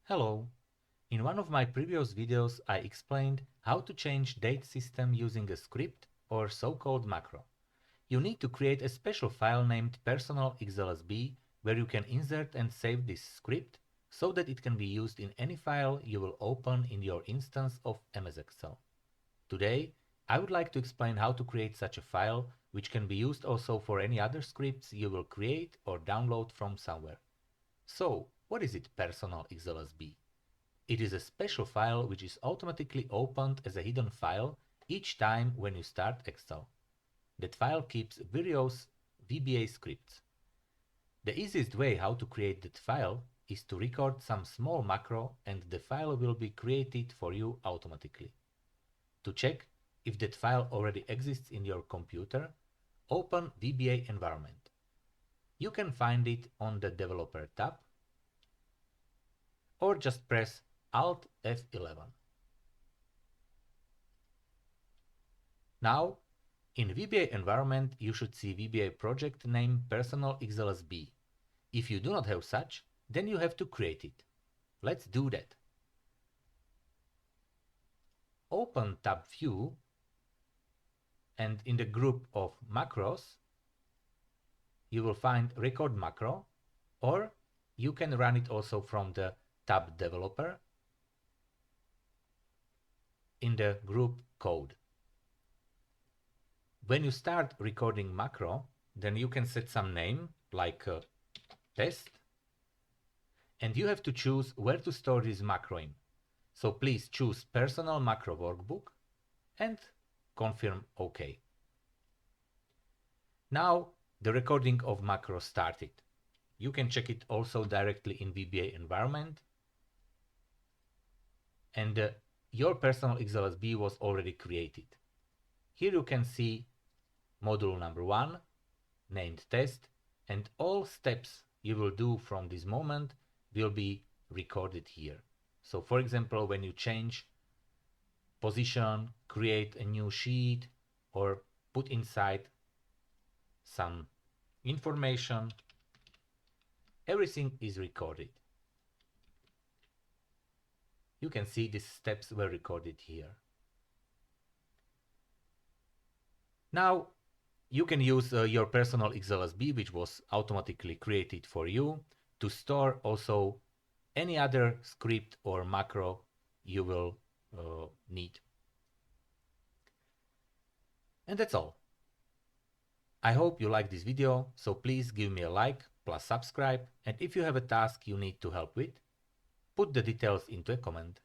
Hello! In one of my previous videos I explained how to change date system using a script or so-called macro. You need to create a special file named PERSONAL.XLSB where you can insert and save this script so that it can be used in any file you will open in your instance of MS Excel. Today I would like to explain how to create such a file which can be used also for any other scripts you will create or download from somewhere. So, what is it PERSONAL.XLSB? It is a special file which is automatically opened as a hidden file each time when you start Excel. That file keeps various VBA scripts. The easiest way how to create that file is to record some small macro and the file will be created for you automatically. To check if that file already exists in your computer, open VBA environment. You can find it on the Developer tab or just press Alt F11. Now, in VBA environment, you should see VBA project name PERSONAL.XLSB. If you do not have such, then you have to create it. Let's do that. Open tab View and in the group of macros, you will find record macro, or you can run it also from the tab Developer in the group Code. When you start recording macro, then you can set some name like test, and you have to choose where to store this macro in. So please choose Personal Macro Workbook and confirm OK. Now the recording of macro started. You can check it also directly in VBA environment, and your PERSONAL.XLSB was already created. Here you can see module number 1, named test, and all steps you will do from this moment will be recorded here. So for example, when you change position, create a new sheet, or put inside some information, everything is recorded. You can see these steps were recorded here. Now you can use your PERSONAL.XLSB, which was automatically created for you, to store also any other script or macro you will need. And that's all. I hope you like this video, so please give me a like plus subscribe, and if you have a task you need to help with, put the details into a comment.